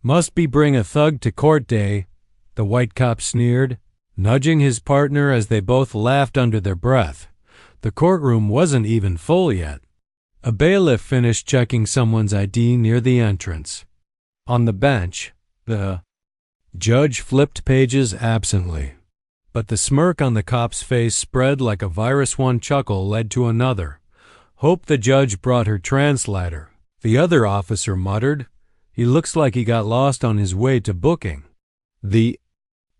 Must be bring a thug to court day, the white cop sneered, nudging his partner as they both laughed under their breath. The courtroom wasn't even full yet. A bailiff finished checking someone's ID near the entrance. On the bench, the judge flipped pages absently, but the smirk on the cop's face spread like a virus. One chuckle led to another. Hope the judge brought her translator, the other officer muttered. He looks like he got lost on his way to booking. The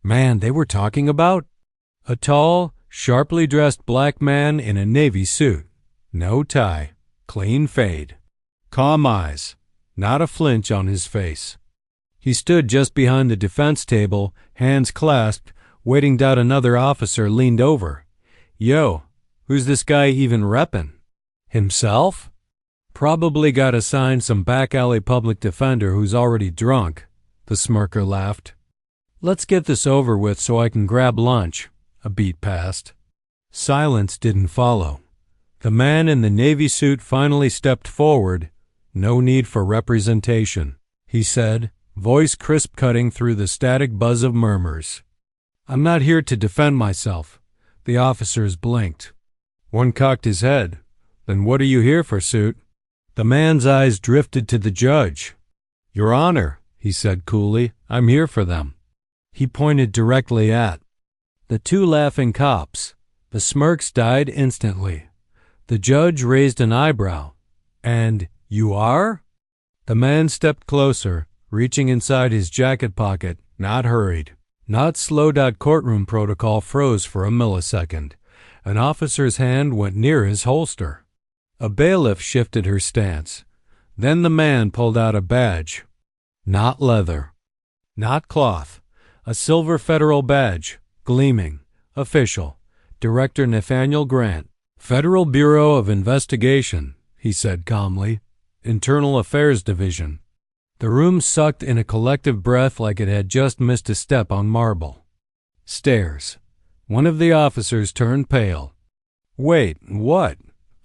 man they were talking about? A tall, sharply dressed black man in a navy suit. No tie. Clean fade. Calm eyes. Not a flinch on his face. He stood just behind the defense table, hands clasped, waiting. Another officer leaned over. Yo, who's this guy even reppin'? Himself? Probably got assigned some back alley public defender who's already drunk, the smirker laughed. Let's get this over with so I can grab lunch. A beat passed. Silence didn't follow. The man in the navy suit finally stepped forward. No need for representation, he said, voice crisp cutting through the static buzz of murmurs. I'm not here to defend myself. The officers blinked. One cocked his head. Then what are you here for, suit? The man's eyes drifted to the judge. Your Honor, he said coolly, I'm here for them. He pointed directly at the two laughing cops. The smirks died instantly. The judge raised an eyebrow. And you are? The man stepped closer, reaching inside his jacket pocket, not hurried, not slow. Courtroom protocol froze for a millisecond. An officer's hand went near his holster. A bailiff shifted her stance. Then the man pulled out a badge. Not leather. Not cloth. A silver federal badge, gleaming, official. Director Nathaniel Grant. Federal Bureau of Investigation, he said calmly. Internal Affairs Division. The room sucked in a collective breath like it had just missed a step on marble. Stairs. One of the officers turned pale. Wait, what?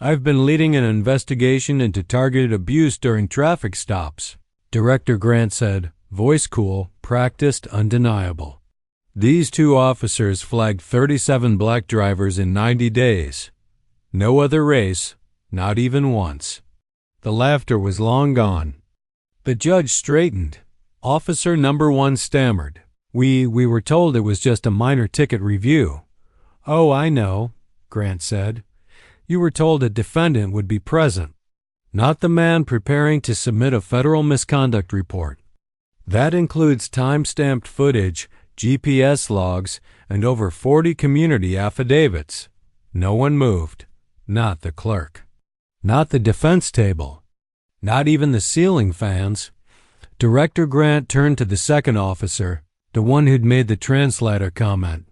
I've been leading an investigation into targeted abuse during traffic stops, Director Grant said, voice cool, practiced, undeniable. These two officers flagged 37 black drivers in 90 days. No other race, not even once. The laughter was long gone. The judge straightened. Officer number 1 stammered. We were told it was just a minor ticket review. Oh, I know, Grant said. You were told a defendant would be present, not the man preparing to submit a federal misconduct report. That includes time-stamped footage, GPS logs, and over 40 community affidavits. No one moved. Not the clerk. Not the defense table. Not even the ceiling fans. Director Grant turned to the second officer, the one who'd made the translator comment.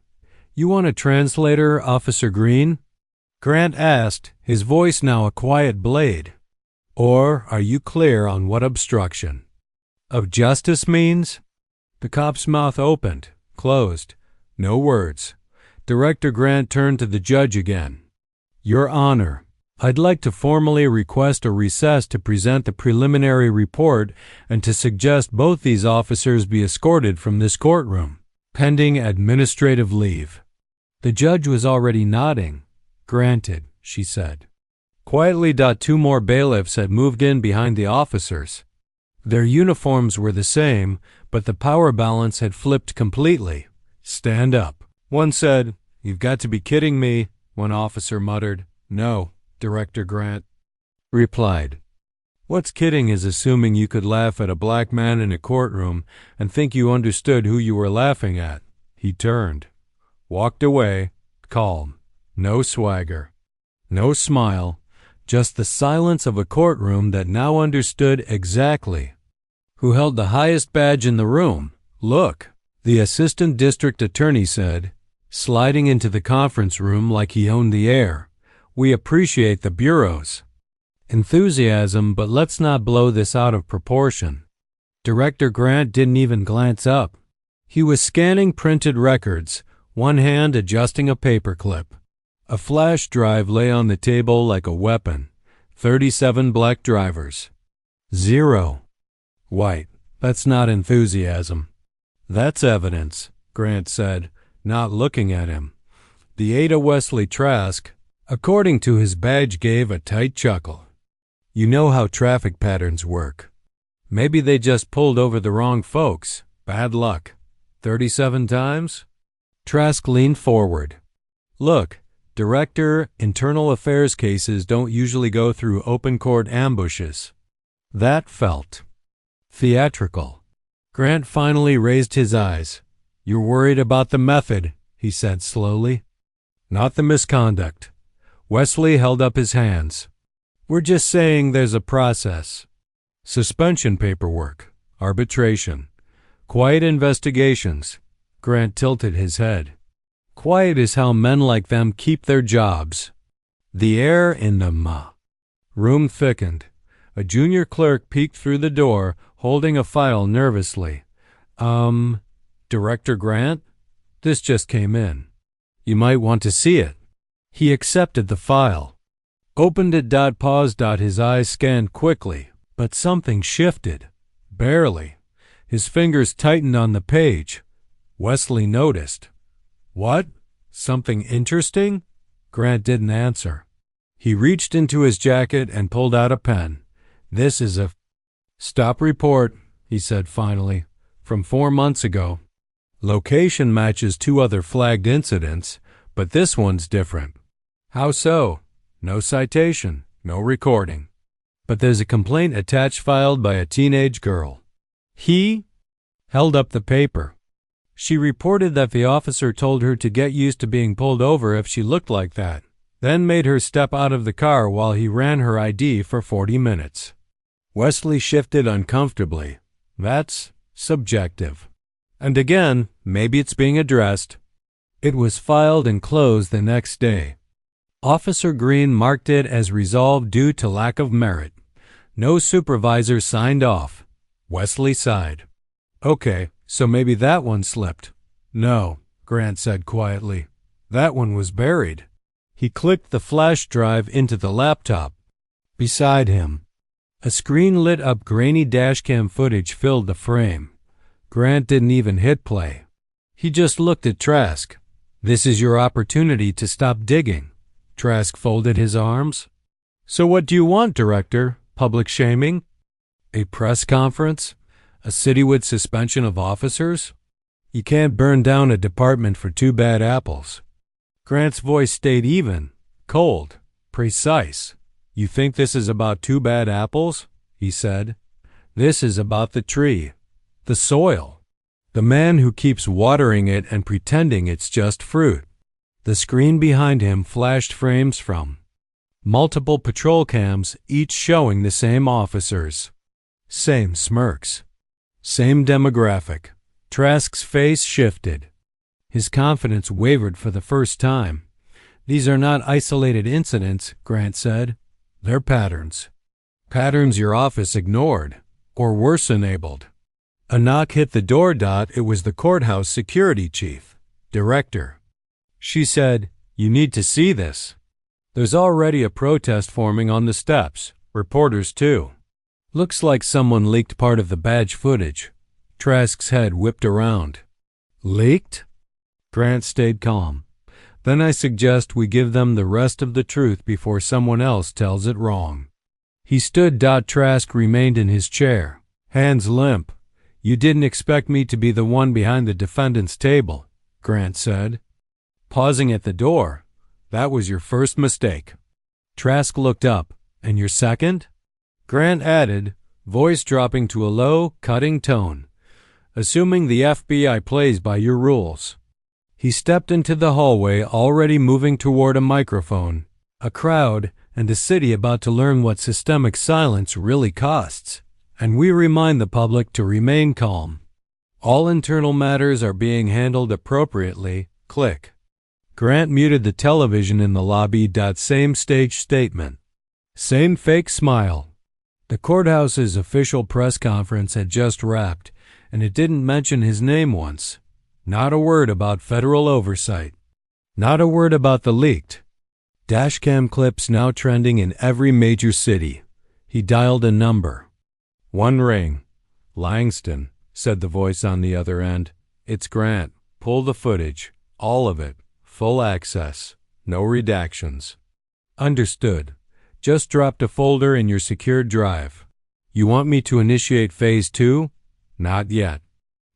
You want a translator, Officer Green? Grant asked, his voice now a quiet blade. Or are you clear on what obstruction of justice means? The cop's mouth opened, closed. No words. Director Grant turned to the judge again. Your Honor, I'd like to formally request a recess to present the preliminary report and to suggest both these officers be escorted from this courtroom, pending administrative leave. The judge was already nodding. Granted, she said. Quietly, 2 more bailiffs had moved in behind the officers. Their uniforms were the same, but the power balance had flipped completely. Stand up. One said, You've got to be kidding me. One officer muttered. No, Director Grant replied. What's kidding is assuming you could laugh at a black man in a courtroom and think you understood who you were laughing at. He turned, walked away, calm. No swagger, no smile, just the silence of a courtroom that now understood exactly who held the highest badge in the room. Look, the assistant district attorney said, sliding into the conference room like he owned the air. We appreciate the bureau's enthusiasm, but let's not blow this out of proportion. Director Grant didn't even glance up. He was scanning printed records, one hand adjusting a paperclip. A flash drive lay on the table like a weapon. 37 black drivers. 0 white, That's not enthusiasm. That's evidence, Grant said, not looking at him. The Ada Wesley Trask, according to his badge, gave a tight chuckle. You know how traffic patterns work. Maybe they just pulled over the wrong folks. Bad luck. 37 times? Trask leaned forward. Look, Director, Internal Affairs cases don't usually go through open court ambushes. That felt theatrical. Grant finally raised his eyes. You're worried about the method, he said slowly. Not the misconduct. Wesley held up his hands. We're just saying there's a process. Suspension paperwork, arbitration, quiet investigations. Grant tilted his head. Quiet is how men like them keep their jobs. The air in the room thickened. A junior clerk peeked through the door, holding a file nervously. Director Grant? This just came in. You might want to see it. He accepted the file. Opened it. Paused. His eyes scanned quickly, but something shifted. Barely. His fingers tightened on the page. Wesley noticed. What? Something interesting? Grant didn't answer. He reached into his jacket and pulled out a pen. This is a stop report, he said finally, from 4 months ago. Location matches 2 other flagged incidents, but this one's different. How so? No citation, no recording. But there's a complaint attached filed by a teenage girl. He held up the paper. She reported that the officer told her to get used to being pulled over if she looked like that, then made her step out of the car while he ran her ID for 40 minutes. Wesley shifted uncomfortably. That's subjective. And again, maybe it's being addressed. It was filed and closed the next day. Officer Green marked it as resolved due to lack of merit. No supervisor signed off. Wesley sighed. Okay, so maybe that one slipped. No, Grant said quietly. That one was buried. He clicked the flash drive into the laptop. Beside him, a screen lit up. Grainy dashcam footage filled the frame. Grant didn't even hit play. He just looked at Trask. This is your opportunity to stop digging. Trask folded his arms. So what do you want, Director? Public shaming? A press conference? A citywide suspension of officers? You can't burn down a department for 2 bad apples. Grant's voice stayed even, cold, precise. You think this is about 2 bad apples? He said. This is about the tree, the soil, the man who keeps watering it and pretending it's just fruit. The screen behind him flashed frames from multiple patrol cams, each showing the same officers. Same smirks. Same demographic. Trask's face shifted. His confidence wavered for the first time. These are not isolated incidents, Grant said. They're patterns. Patterns your office ignored, or worse, enabled. A knock hit the door. It was the courthouse security chief, Director. She said, You need to see this. There's already a protest forming on the steps. Reporters, too. Looks like someone leaked part of the badge footage. Trask's head whipped around. Leaked? Grant stayed calm. Then I suggest we give them the rest of the truth before someone else tells it wrong. He stood. Trask remained in his chair, hands limp. You didn't expect me to be the one behind the defendant's table, Grant said. Pausing at the door. That was your first mistake. Trask looked up. And your second? Grant added, voice dropping to a low, cutting tone. Assuming the FBI plays by your rules. He stepped into the hallway, already moving toward a microphone, a crowd, and a city about to learn what systemic silence really costs. And we remind the public to remain calm. All internal matters are being handled appropriately. Click. Grant muted the television in the lobby. Same stage statement. Same fake smile. The courthouse's official press conference had just wrapped, and it didn't mention his name once. Not a word about federal oversight. Not a word about the leaked dashcam clips now trending in every major city. He dialed a number. One ring. "Langston," said the voice on the other end. "It's Grant. Pull the footage. All of it. Full access. No redactions." "Understood. Just dropped a folder in your secured drive. You want me to initiate phase 2? Not yet."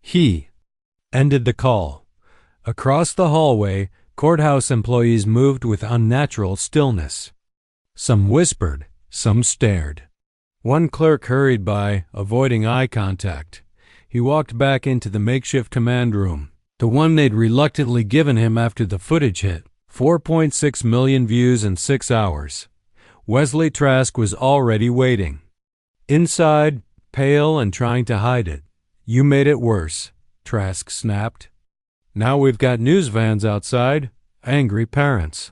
He ended the call. Across the hallway, courthouse employees moved with unnatural stillness. Some whispered, some stared. One clerk hurried by, avoiding eye contact. He walked back into the makeshift command room, the one they'd reluctantly given him after the footage hit. 4.6 million views in 6 hours. Wesley Trask was already waiting. Inside, pale and trying to hide it. "You made it worse," Trask snapped. "Now we've got news vans outside, angry parents.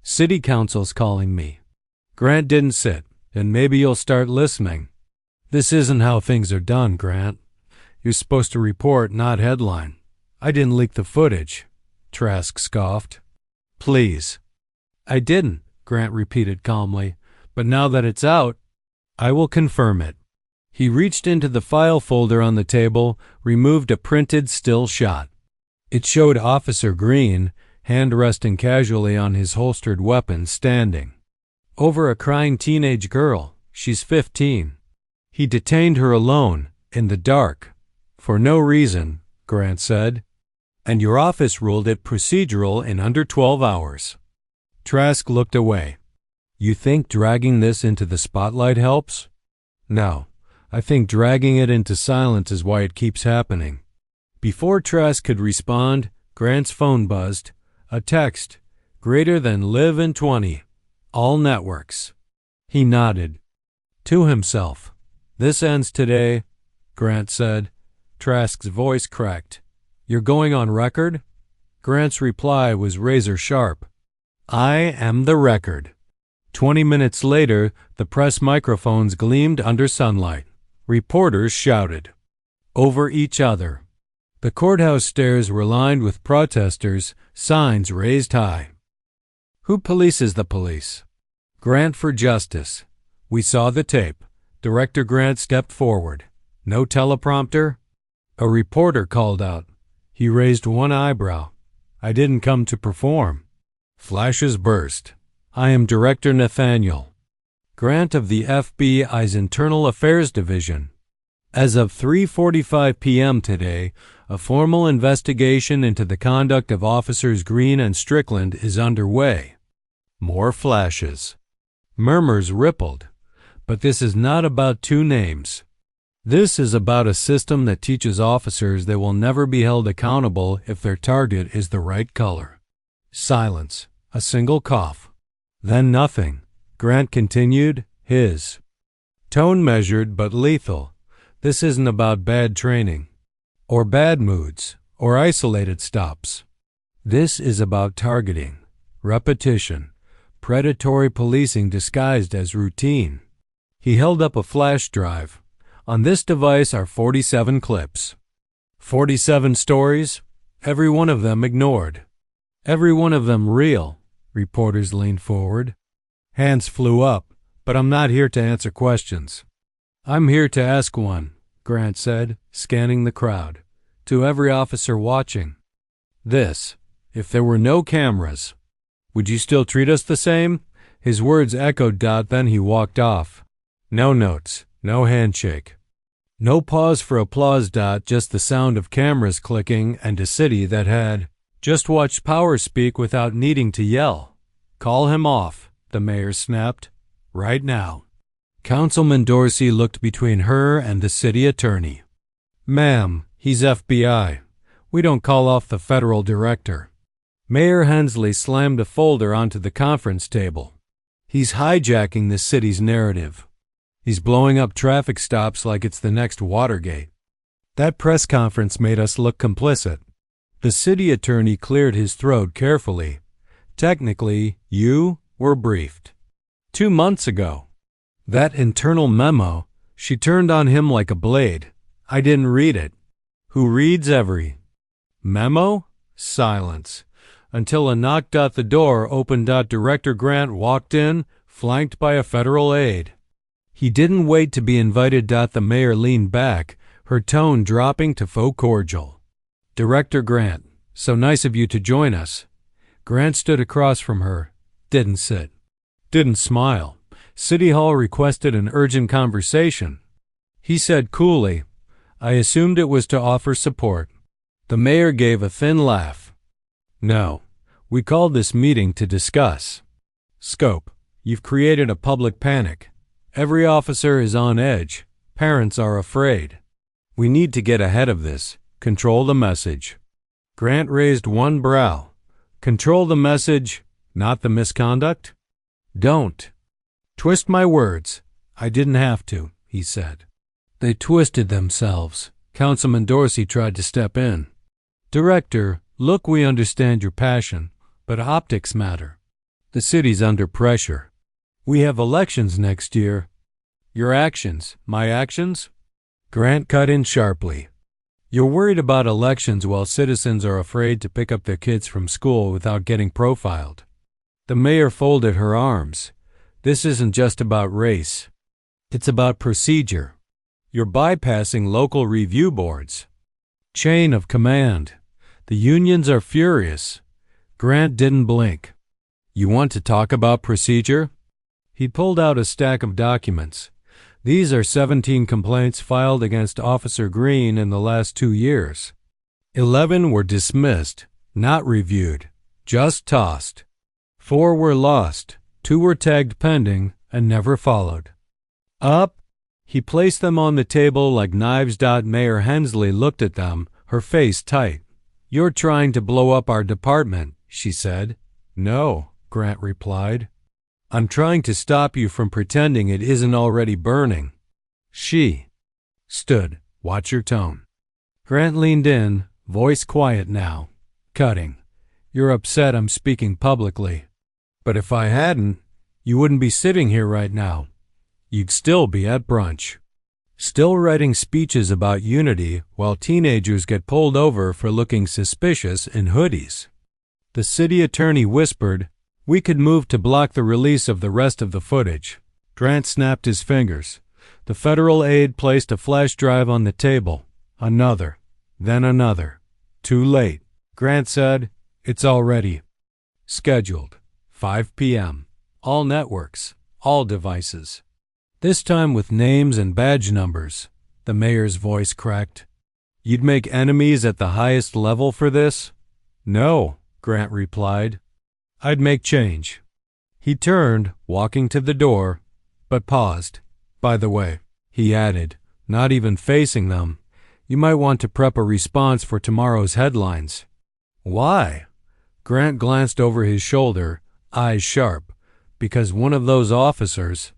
City council's calling me." Grant didn't sit, "And maybe you'll start listening." "This isn't how things are done, Grant. You're supposed to report, not headline." "I didn't leak the footage," Trask scoffed. "Please." "I didn't," Grant repeated calmly. "But now that it's out, I will confirm it." He reached into the file folder on the table, removed a printed still shot. It showed Officer Green, hand resting casually on his holstered weapon, standing over a crying teenage girl. She's 15. He detained her alone, in the dark. "For no reason," Grant said. "And your office ruled it procedural in under 12 hours. Trask looked away. "You think dragging this into the spotlight helps?" "No. I think dragging it into silence is why it keeps happening." Before Trask could respond, Grant's phone buzzed. A text, "Greater than live in 20. All networks." He nodded. To himself. "This ends today," Grant said. Trask's voice cracked. "You're going on record?" Grant's reply was razor sharp. "I am the record." 20 minutes later, the press microphones gleamed under sunlight. Reporters shouted over each other. The courthouse stairs were lined with protesters, signs raised high. "Who polices the police?" "Grant for justice." "We saw the tape." Director Grant stepped forward. "No teleprompter?" A reporter called out. He raised one eyebrow. "I didn't come to perform." Flashes burst. "I am Director Nathaniel Grant of the FBI's Internal Affairs Division. As of 3:45 p.m. today, a formal investigation into the conduct of Officers Green and Strickland is underway." More flashes. Murmurs rippled. "But this is not about two names. This is about a system that teaches officers they will never be held accountable if their target is the right color." Silence. A single cough. Then nothing. Grant continued, his tone measured but lethal. "This isn't about bad training, or bad moods, or isolated stops. This is about targeting, repetition, predatory policing disguised as routine." He held up a flash drive. "On this device are 47 clips. 47 stories, every one of them ignored. Every one of them real." Reporters leaned forward. Hands flew up. "But I'm not here to answer questions." "I'm here to ask one," Grant said, scanning the crowd. "To every officer watching. This, if there were no cameras, would you still treat us the same?" His words echoed. Then he walked off. No notes, no handshake. No pause for applause. Just the sound of cameras clicking and a city that had just watched power speak without needing to yell. "Call him off," the mayor snapped. "Right now." Councilman Dorsey looked between her and the city attorney. "Ma'am, he's FBI. We don't call off the federal director." Mayor Hensley slammed a folder onto the conference table. "He's hijacking the city's narrative. He's blowing up traffic stops like it's the next Watergate. That press conference made us look complicit." The city attorney cleared his throat carefully. "Technically, you were briefed 2 months ago. That internal memo," she turned on him like a blade. "I didn't read it." "Who reads every memo?" Silence. Until a knock. The door opened. Director Grant walked in, flanked by a federal aide. He didn't wait to be invited. The mayor leaned back, her tone dropping to faux cordial. "Director Grant, so nice of you to join us." Grant stood across from her, didn't sit, didn't smile. City Hall requested an urgent conversation. He said coolly, "I assumed it was to offer support." The mayor gave a thin laugh. "No, we called this meeting to discuss scope. You've created a public panic. Every officer is on edge. Parents are afraid. We need to get ahead of this. Control the message." Grant raised one brow. "Control the message, not the misconduct?" "Don't twist my words. I didn't have to," he said. They twisted themselves. Councilman Dorsey tried to step in. "Director, look, we understand your passion, but optics matter. The city's under pressure. We have elections next year." "Your actions, my actions?" Grant cut in sharply. "You're worried about elections while citizens are afraid to pick up their kids from school without getting profiled." The mayor folded her arms. "This isn't just about race. It's about procedure. You're bypassing local review boards. Chain of command. The unions are furious." Grant didn't blink. "You want to talk about procedure?" He pulled out a stack of documents. "These are 17 complaints filed against Officer Green in the last 2 years. 11 were dismissed, not reviewed, just tossed. 4 were lost, 2 were tagged pending, and never followed. Up." He placed them on the table like knives. Mayor Hensley looked at them, her face tight. "You're trying to blow up our department," she said. "No," Grant replied. "I'm trying to stop you from pretending it isn't already burning." She stood. "Watch your tone." Grant leaned in, voice quiet now, cutting. "You're upset I'm speaking publicly. But if I hadn't, you wouldn't be sitting here right now. You'd still be at brunch, still writing speeches about unity while teenagers get pulled over for looking suspicious in hoodies." The city attorney whispered, "We could move to block the release of the rest of the footage." Grant snapped his fingers. The federal aide placed a flash drive on the table. Another, then another. "Too late." Grant said, "It's all ready. Scheduled. 5 p.m. All networks, all devices. This time with names and badge numbers." The mayor's voice cracked. "You'd make enemies at the highest level for this?" "No," Grant replied. "I'd make change." He turned, walking to the door, but paused. "By the way," he added, not even facing them, "you might want to prep a response for tomorrow's headlines." "Why?" Grant glanced over his shoulder, eyes sharp. "Because one of those officers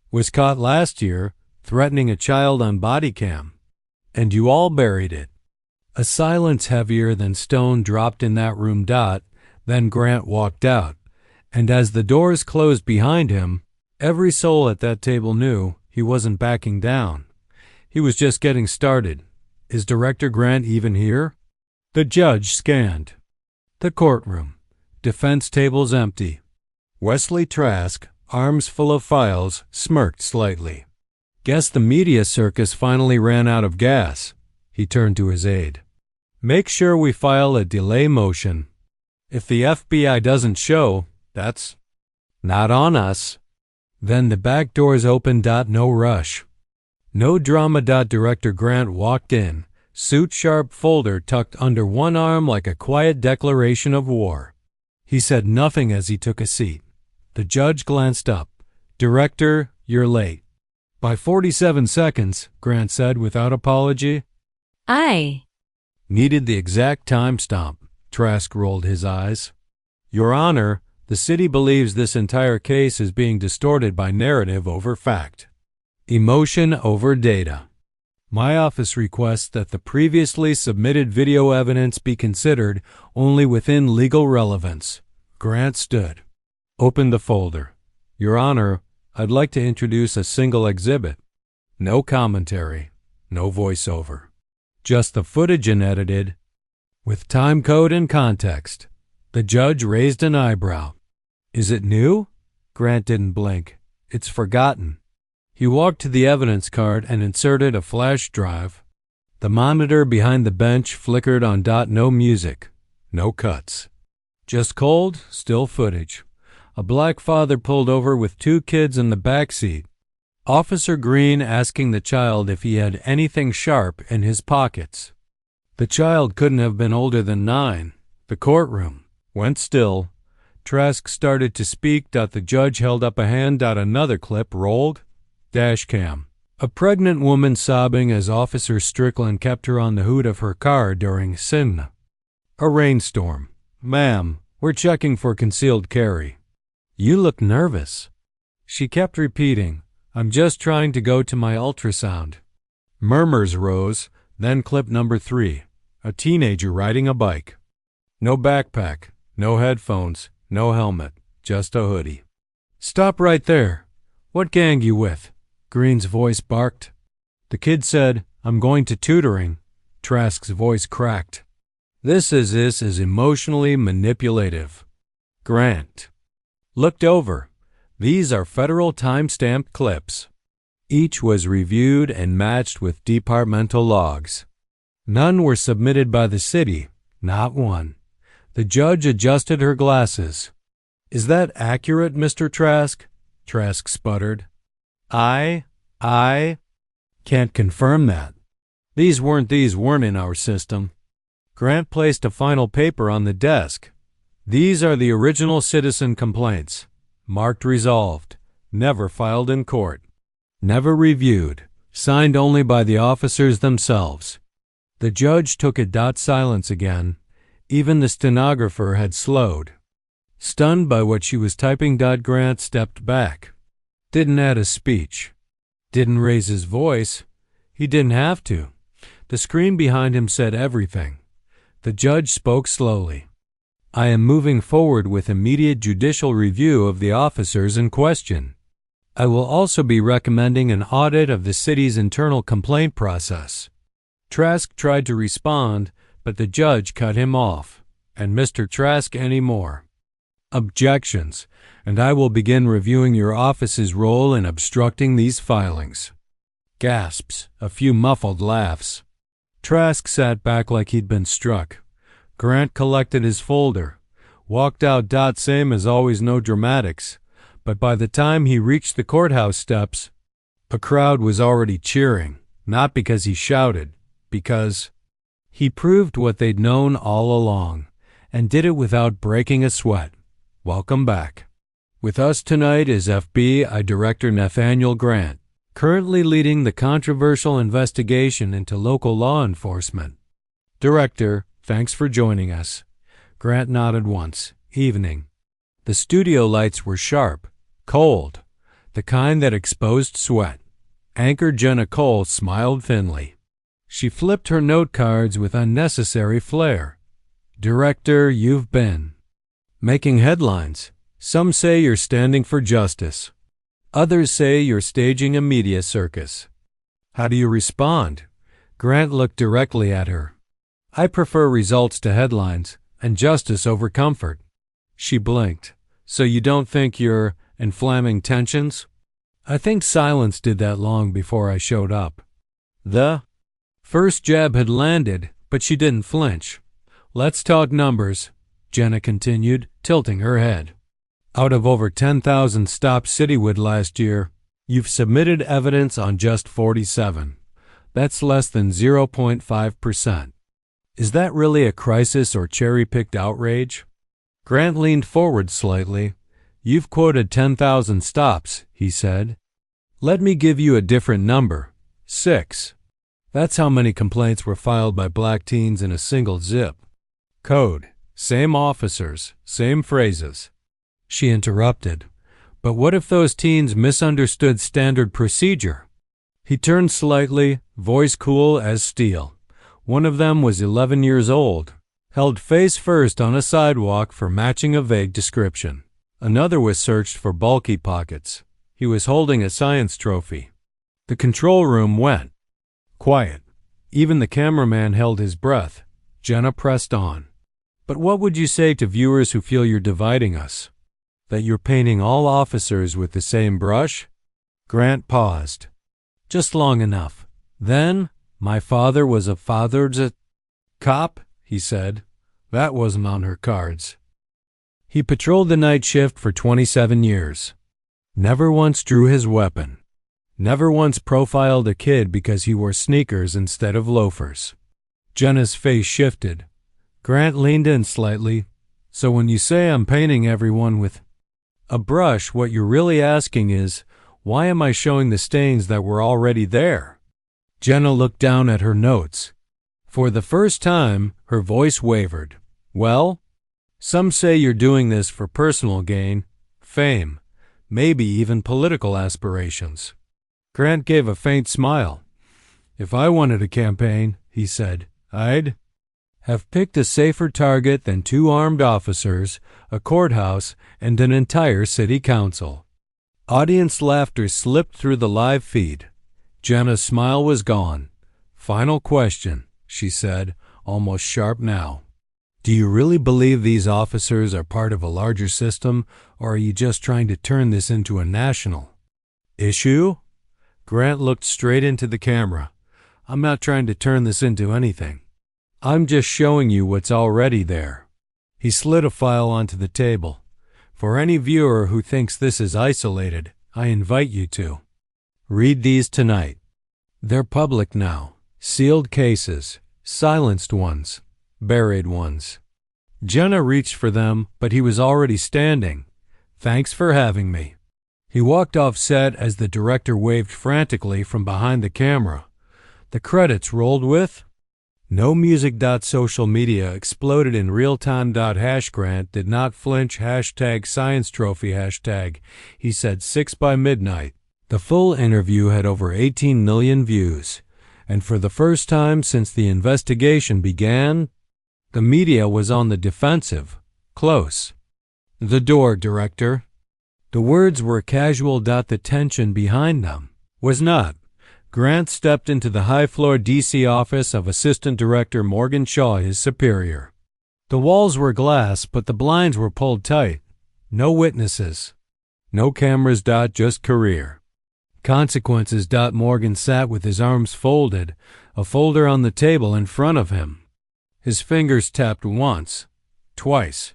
was caught last year threatening a child on body cam. And you all buried it." A silence heavier than stone dropped in that room. Then Grant walked out, and as the doors closed behind him, every soul at that table knew he wasn't backing down. He was just getting started. Is Director Grant even here? The judge scanned the courtroom. Defense tables empty. Wesley Trask, arms full of files, smirked slightly. "Guess the media circus finally ran out of gas." He turned to his aide. "Make sure we file a delay motion. If the FBI doesn't show, that's not on us." Then the back doors opened. No rush. No drama. Director Grant walked in, suit sharp, folder tucked under one arm like a quiet declaration of war. He said nothing as he took a seat. The judge glanced up. "Director, you're late." "By 47 seconds, Grant said without apology. I Needed the exact time stamp. Trask rolled his eyes. "Your Honor, the city believes this entire case is being distorted by narrative over fact, emotion over data. My office requests that the previously submitted video evidence be considered only within legal relevance." Grant stood, opened the folder. "Your Honor, I'd like to introduce a single exhibit. No commentary, no voiceover. Just the footage unedited, with time code and context." The judge raised an eyebrow. "Is it new?" Grant didn't blink. "It's forgotten." He walked to the evidence card and inserted a flash drive. The monitor behind the bench flickered on. No music, no cuts. Just cold, still footage. A black father pulled over with 2 kids in the back seat. Officer Green asking the child if he had anything sharp in his pockets. The child couldn't have been older than 9. The courtroom went still. Trask started to speak. The judge held up a hand. Another clip rolled. Dash cam. A pregnant woman sobbing as Officer Strickland kept her on the hood of her car during sin. A rainstorm. Ma'am, we're checking for concealed carry. You look nervous. She kept repeating, I'm just trying to go to my ultrasound. Murmurs rose, then clip number 3. A teenager riding a bike. No backpack, no headphones, no helmet, just a hoodie. Stop right there. What gang you with? Green's voice barked. The kid said, I'm going to tutoring. Trask's voice cracked. This is emotionally manipulative. Grant looked over. These are federal time-stamped clips. Each was reviewed and matched with departmental logs. None were submitted by the city, not one. The judge adjusted her glasses. Is that accurate, Mr. Trask? Trask sputtered. I can't confirm that. These weren't in our system. Grant placed a final paper on the desk. These are the original citizen complaints. Marked resolved. Never filed in court. Never reviewed. Signed only by the officers themselves. The judge took a silence again. Even the stenographer had slowed. Stunned by what she was typing, Grant stepped back. Didn't add a speech. Didn't raise his voice. He didn't have to. The screen behind him said everything. The judge spoke slowly. I am moving forward with immediate judicial review of the officers in question. I will also be recommending an audit of the city's internal complaint process. Trask tried to respond, but the judge cut him off. And Mr. Trask any more. Objections, and I will begin reviewing your office's role in obstructing these filings. Gasps, a few muffled laughs. Trask sat back like he'd been struck. Grant collected his folder, walked out. Same as always, no dramatics, but by the time he reached the courthouse steps, a crowd was already cheering, not because he shouted, because he proved what they'd known all along, and did it without breaking a sweat. Welcome back. With us tonight is FBI Director Nathaniel Grant, currently leading the controversial investigation into local law enforcement. Director, thanks for joining us. Grant nodded once. Evening. The studio lights were sharp, cold, the kind that exposed sweat. Anchor Jenna Cole smiled thinly. She flipped her note cards with unnecessary flair. Director, you've been making headlines. Some say you're standing for justice. Others say you're staging a media circus. How do you respond? Grant looked directly at her. I prefer results to headlines, and justice over comfort. She blinked. So you don't think you're inflaming tensions? I think silence did that long before I showed up. The first jab had landed, but she didn't flinch. Let's talk numbers, Jenna continued, tilting her head. Out of over 10,000 stops citywide last year, you've submitted evidence on just 47. That's less than 0.5%. Is that really a crisis or cherry-picked outrage? Grant leaned forward slightly. You've quoted 10,000 stops, he said. Let me give you a different number. 6. That's how many complaints were filed by black teens in a single zip. Code. Same officers, same phrases. She interrupted. But what if those teens misunderstood standard procedure? He turned slightly, voice cool as steel. One of them was 11 years old, held face first on a sidewalk for matching a vague description. Another was searched for bulky pockets. He was holding a science trophy. The control room went quiet. Even the cameraman held his breath. Jenna pressed on. But what would you say to viewers who feel you're dividing us? That you're painting all officers with the same brush? Grant paused. Just long enough. Then, My father was a father's cop, he said. That wasn't on her cards. He patrolled the night shift for 27 years. Never once drew his weapon. Never once profiled a kid because he wore sneakers instead of loafers. Jenna's face shifted. Grant leaned in slightly. So when you say I'm painting everyone with a brush, what you're really asking is, why am I showing the stains that were already there? Jenna looked down at her notes. For the first time, her voice wavered. Well, some say you're doing this for personal gain, fame, maybe even political aspirations. Grant gave a faint smile. If I wanted a campaign, he said, I'd have picked a safer target than 2 armed officers, a courthouse, and an entire city council. Audience laughter slipped through the live feed. Jenna's smile was gone. Final question, she said, almost sharp now. Do you really believe these officers are part of a larger system, or are you just trying to turn this into a national issue? Grant looked straight into the camera. I'm not trying to turn this into anything. I'm just showing you what's already there. He slid a file onto the table. For any viewer who thinks this is isolated, I invite you to read these tonight. They're public now. Sealed cases, silenced ones, buried ones. Jenna reached for them, but he was already standing. Thanks for having me. He walked off set as the director waved frantically from behind the camera. The credits rolled with No Music. Social media exploded in real-time. Grant did not flinch. #Science Trophy #. He said 6 by midnight. The full interview had over 18 million views. And for the first time since the investigation began, the media was on the defensive. Close the door, director. The words were casual. The tension behind them was not. Grant stepped into the high-floor DC office of Assistant Director Morgan Shaw, his superior. The walls were glass, but the blinds were pulled tight. No witnesses. No cameras. Just career consequences. Morgan sat with his arms folded, a folder on the table in front of him. His fingers tapped once, twice.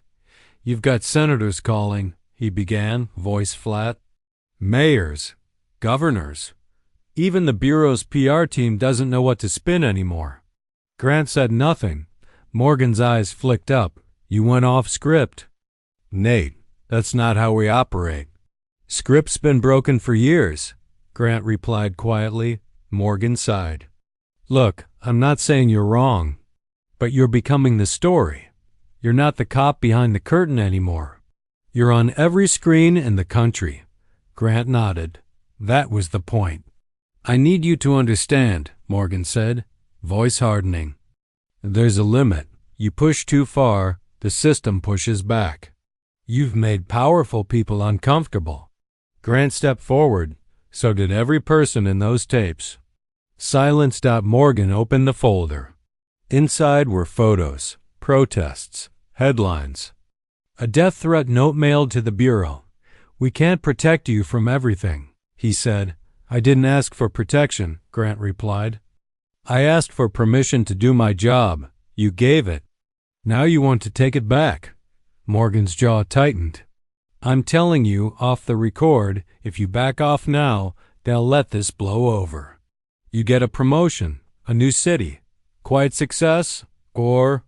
You've got senators calling, he began, voice flat. Mayors, governors. Even the Bureau's PR team doesn't know what to spin anymore. Grant said nothing. Morgan's eyes flicked up. You went off script. Nate, that's not how we operate. Script's been broken for years, Grant replied quietly. Morgan sighed. Look, I'm not saying you're wrong, but you're becoming the story. You're not the cop behind the curtain anymore. You're on every screen in the country. Grant nodded. That was the point. I need you to understand, Morgan said, voice hardening. There's a limit. You push too far, the system pushes back. You've made powerful people uncomfortable. Grant stepped forward. So did every person in those tapes. Silence. Morgan opened the folder. Inside were photos, protests, headlines. A death threat note mailed to the Bureau. We can't protect you from everything, he said. I didn't ask for protection, Grant replied. I asked for permission to do my job. You gave it. Now you want to take it back. Morgan's jaw tightened. I'm telling you, off the record, if you back off now, they'll let this blow over. You get a promotion, a new city, quiet success, or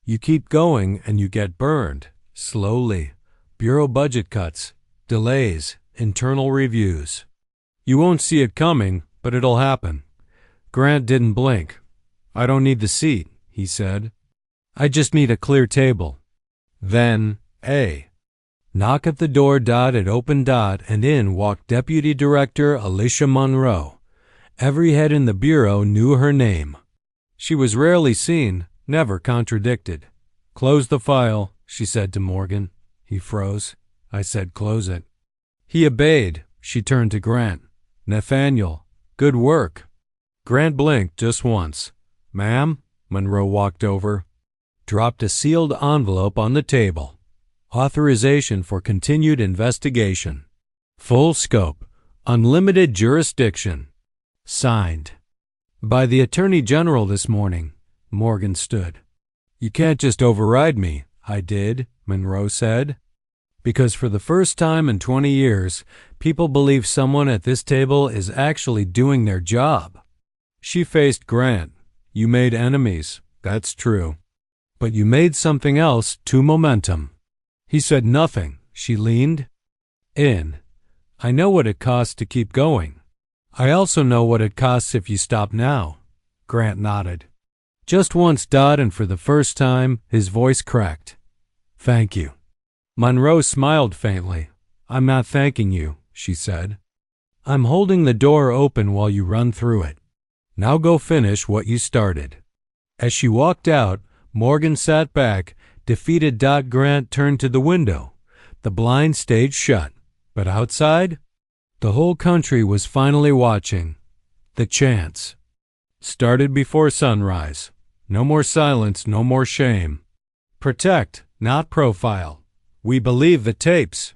you keep going and you get burned, slowly. Bureau budget cuts, delays, internal reviews. You won't see it coming, but it'll happen. Grant didn't blink. I don't need the seat, he said. I just need a clear table. Then, knock at the door. It opened. And in walked Deputy Director Alicia Monroe. Every head in the Bureau knew her name. She was rarely seen, never contradicted. Close the file, she said to Morgan. He froze. I said close it. He obeyed. She turned to Grant. Nathaniel, good work. Grant blinked just once. Ma'am? Monroe walked over, dropped a sealed envelope on the table. Authorization for continued investigation. Full scope. Unlimited jurisdiction. Signed. By the Attorney General this morning. Morgan stood. You can't just override me. I did, Monroe said. Because for the first time in 20 years, people believe someone at this table is actually doing their job. She faced Grant. You made enemies. That's true. But you made something else too momentum. He said nothing. She leaned in. I know what it costs to keep going. I also know what it costs if you stop now. Grant nodded. Just once, and for the first time, his voice cracked. Thank you. Monroe smiled faintly. I'm not thanking you, she said. I'm holding the door open while you run through it. Now go finish what you started. As she walked out, Morgan sat back, defeated. Grant turned to the window. The blind stayed shut, but outside, the whole country was finally watching. The chants started before sunrise. No more silence, no more shame. Protect, not profile. We believe the tapes.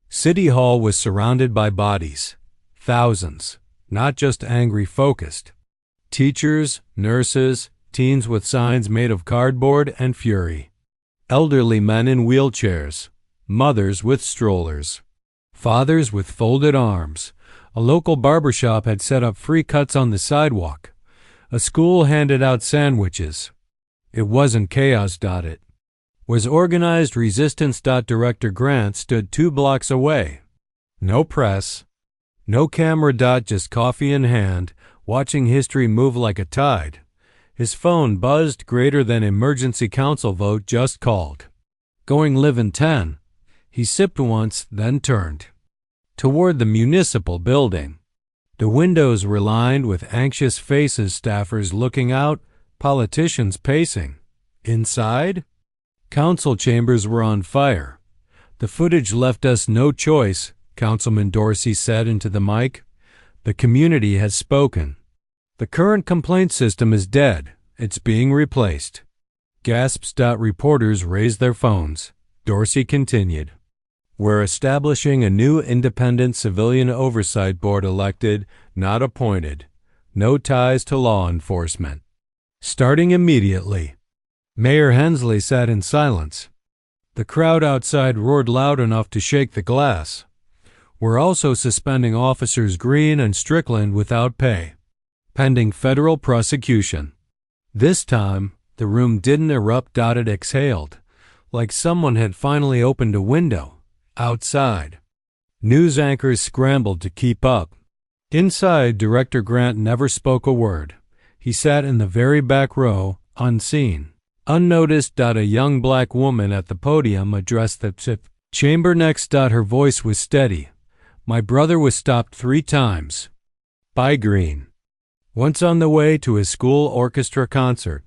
City Hall was surrounded by bodies. Thousands, not just angry, focused. Teachers, nurses, teens with signs made of cardboard and fury. Elderly men in wheelchairs. Mothers with strollers. Fathers with folded arms. A local barbershop had set up free cuts on the sidewalk. A school handed out sandwiches. It wasn't chaos. It was organized resistance. Director Grant stood 2 blocks away. No press, no camera. Just coffee in hand, watching history move like a tide. His phone buzzed. Greater than emergency council vote just called. Going live in 10. He sipped once, then turned toward the municipal building. The windows were lined with anxious faces, staffers looking out, politicians pacing. Inside, council chambers were on fire. The footage left us no choice, Councilman Dorsey said into the mic. The community has spoken. The current complaint system is dead. It's being replaced. Gasps. Reporters raised their phones. Dorsey continued. We're establishing a new independent civilian oversight board, elected, not appointed. No ties to law enforcement. Starting immediately. Mayor Hensley sat in silence. The crowd outside roared loud enough to shake the glass. We're also suspending officers Green and Strickland without pay, pending federal prosecution. This time, the room didn't erupt. It exhaled, like someone had finally opened a window. Outside, news anchors scrambled to keep up. Inside, Director Grant never spoke a word. He sat in the very back row, unseen, unnoticed. A young black woman at the podium addressed the chamber next. Her voice was steady. My brother was stopped 3 times. By Green. Once on the way to his school orchestra concert.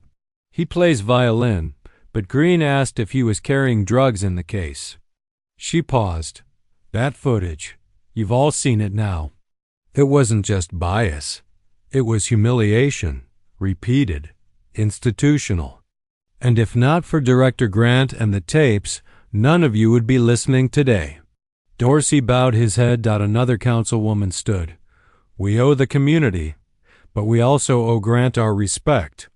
He plays violin, but Green asked if he was carrying drugs in the case. She paused. That footage. You've all seen it now. It wasn't just bias. It was humiliation. Repeated. Institutional. And if not for Director Grant and the tapes, none of you would be listening today. Dorsey bowed his head. Another councilwoman stood. We owe the community, but we also owe Grant our respect.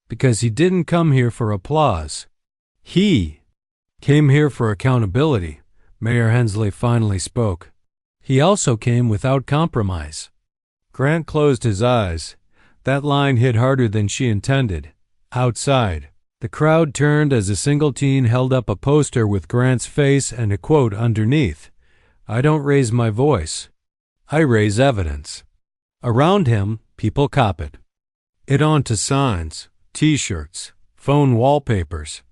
Because he didn't come here for applause. He came here for accountability. Mayor Hensley finally spoke. He also came without compromise. Grant closed his eyes. That line hit harder than she intended. Outside, the crowd turned as a single teen held up a poster with Grant's face and a quote underneath. I don't raise my voice. I raise evidence. Around him, people copied it onto signs, T-shirts, phone wallpapers.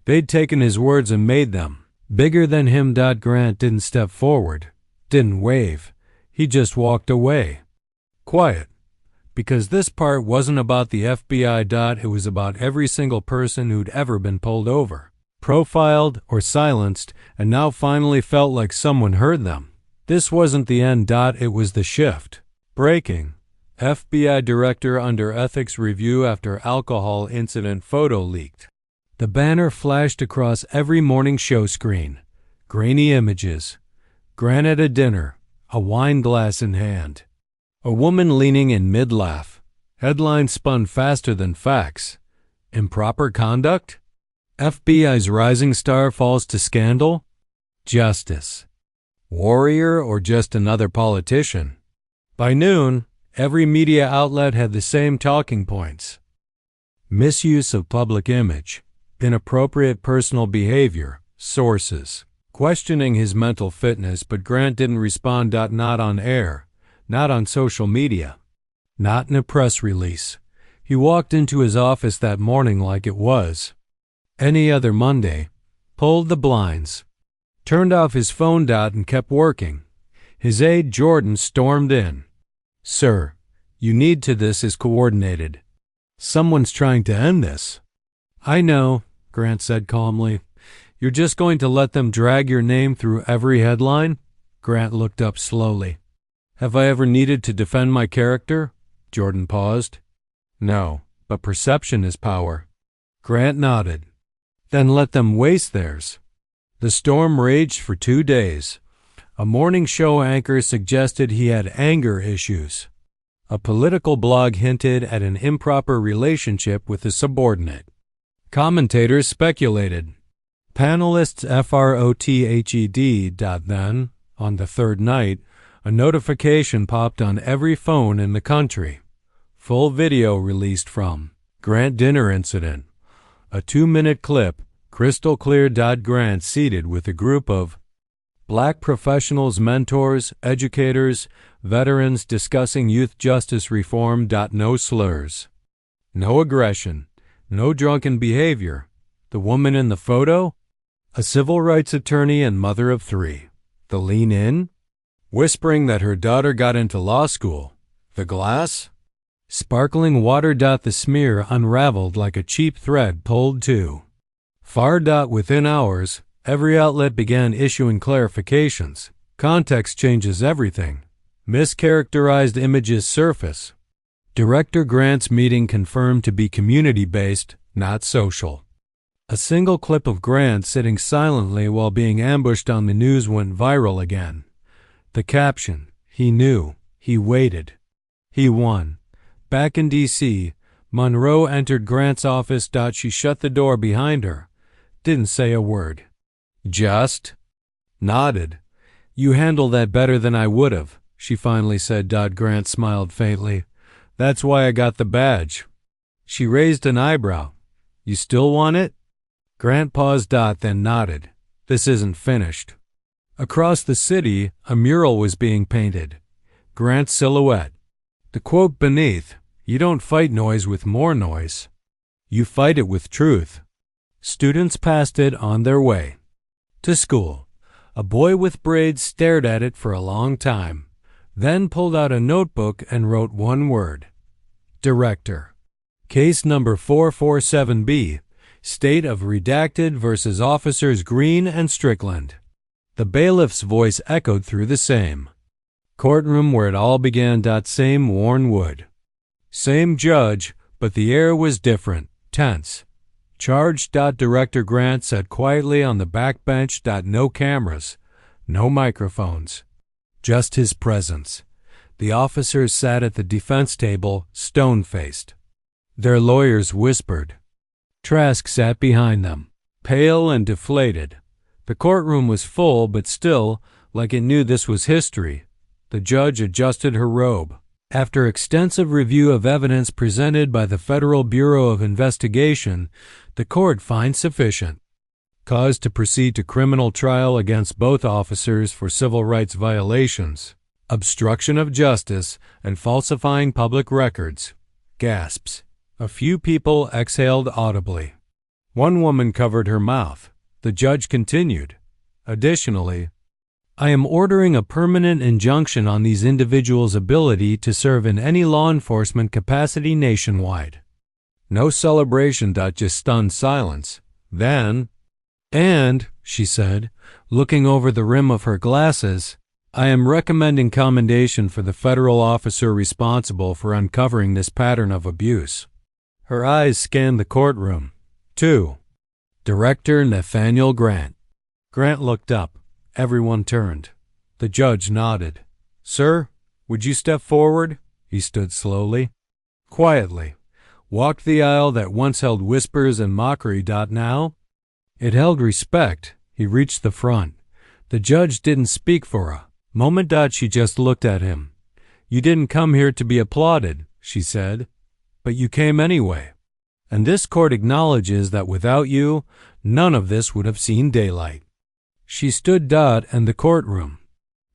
They'd taken his words and made them bigger than him. Grant didn't step forward, didn't wave. He just walked away. Quiet. Because this part wasn't about the FBI. It was about every single person who'd ever been pulled over, profiled, or silenced, and now finally felt like someone heard them. This wasn't the end. It was the shift. Breaking. FBI director under ethics review after alcohol incident photo leaked. The banner flashed across every morning show screen. Grainy images. Grant at a dinner, a wine glass in hand. A woman leaning in mid-laugh. Headlines spun faster than facts. Improper conduct? FBI's rising star falls to scandal? Justice. Warrior or just another politician? By noon, every media outlet had the same talking points. Misuse of public image, inappropriate personal behavior, sources. Questioning his mental fitness, but Grant didn't respond. Not on air, not on social media, not in a press release. He walked into his office that morning like it was any other Monday, pulled the blinds, turned off his phone. And kept working. His aide Jordan stormed in. "Sir, you need to. This is coordinated. Someone's trying to end this." "I know," Grant said calmly. "You're just going to let them drag your name through every headline?" Grant looked up slowly. "Have I ever needed to defend my character?" Jordan paused. "No, but perception is power." Grant nodded. "Then let them waste theirs." The storm raged for 2 days. A morning show anchor suggested he had anger issues. A political blog hinted at an improper relationship with a subordinate. Commentators speculated. Panelists frothed. Then, on the third night, a notification popped on every phone in the country. Full video released from Grant dinner incident. A 2-minute clip, crystal clear. Grant seated with a group of Black professionals, mentors, educators, veterans discussing youth justice reform. No slurs. No aggression. No drunken behavior. The woman in the photo? A civil rights attorney and mother of 3. The lean in? Whispering that her daughter got into law school. The glass? Sparkling water. The smear unraveled like a cheap thread pulled too far. Within hours, every outlet began issuing clarifications. Context changes everything. Mischaracterized images surface. Director Grant's meeting confirmed to be community-based, not social. A single clip of Grant sitting silently while being ambushed on the news went viral again. The caption, "He knew. He waited. He won." Back in D.C., Monroe entered Grant's office. She shut the door behind her. Didn't say a word. Just nodded. "You handled that better than I would have," she finally said. Grant smiled faintly. "That's why I got the badge." She raised an eyebrow. "You still want it?" Grant paused. Then nodded. "This isn't finished." Across the city, a mural was being painted. Grant's silhouette. The quote beneath, "You don't fight noise with more noise. You fight it with truth." Students passed it on their way to school. A boy with braids stared at it for a long time, then pulled out a notebook and wrote one word. Director. Case number 447B, State of Redacted versus Officers Green and Strickland. The bailiff's voice echoed through the same courtroom where it all began. Same worn wood. Same judge, but the air was different, tense. Charged. Director Grant sat quietly on the back bench. No cameras, no microphones, just his presence. The officers sat at the defense table, stone-faced. Their lawyers whispered. Trask sat behind them, pale and deflated. The courtroom was full, but still, like it knew this was history. The judge adjusted her robe. After extensive review of evidence presented by the Federal Bureau of Investigation, the court finds sufficient cause to proceed to criminal trial against both officers for civil rights violations, obstruction of justice, and falsifying public records. Gasps. A few people exhaled audibly. One woman covered her mouth. The judge continued. Additionally, I am ordering a permanent injunction on these individuals' ability to serve in any law enforcement capacity nationwide. No celebration. Just stunned silence. Then, and, she said, looking over the rim of her glasses, I am recommending commendation for the federal officer responsible for uncovering this pattern of abuse. Her eyes scanned the courtroom. 2. Director Nathaniel Grant. Grant looked up. Everyone turned. The judge nodded. Sir, would you step forward? He stood slowly. quietly, walked the aisle that once held whispers and mockery. Now it held respect. He reached the front. The judge didn't speak for a moment. She just looked at him. You didn't come here to be applauded, she said, but you came anyway. And this court acknowledges that without you, none of this would have seen daylight. She stood. And the courtroom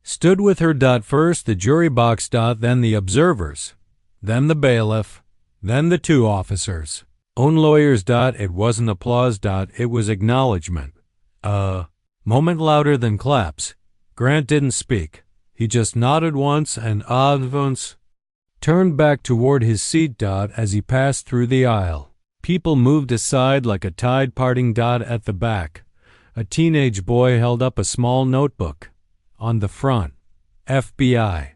stood with her. First the jury box. Then the observers. Then the bailiff. Then the two officers. Own lawyers. It wasn't applause. It was acknowledgement. A moment louder than claps. Grant didn't speak. He just nodded once and once turned back toward his seat. As he passed through the aisle, people moved aside like a tide parting. At the back, a teenage boy held up a small notebook. On the front, FBI.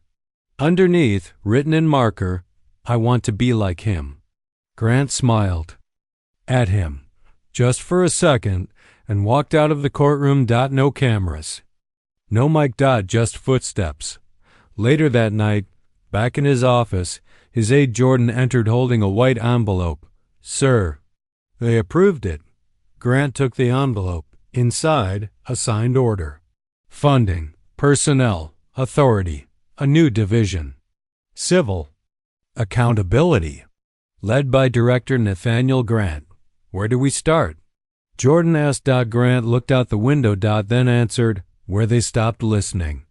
Underneath, written in marker, I want to be like him. Grant smiled at him just for a second and walked out of the courtroom. No cameras. No mic. Just footsteps. Later that night, back in his office, his aide Jordan entered holding a white envelope. Sir. They approved it. Grant took the envelope. Inside, a signed order. Funding, personnel, authority, a new division. Civil. Accountability. Led by Director Nathaniel Grant. Where do we start? Jordan asked. Grant looked out the window. Then answered, where they stopped listening.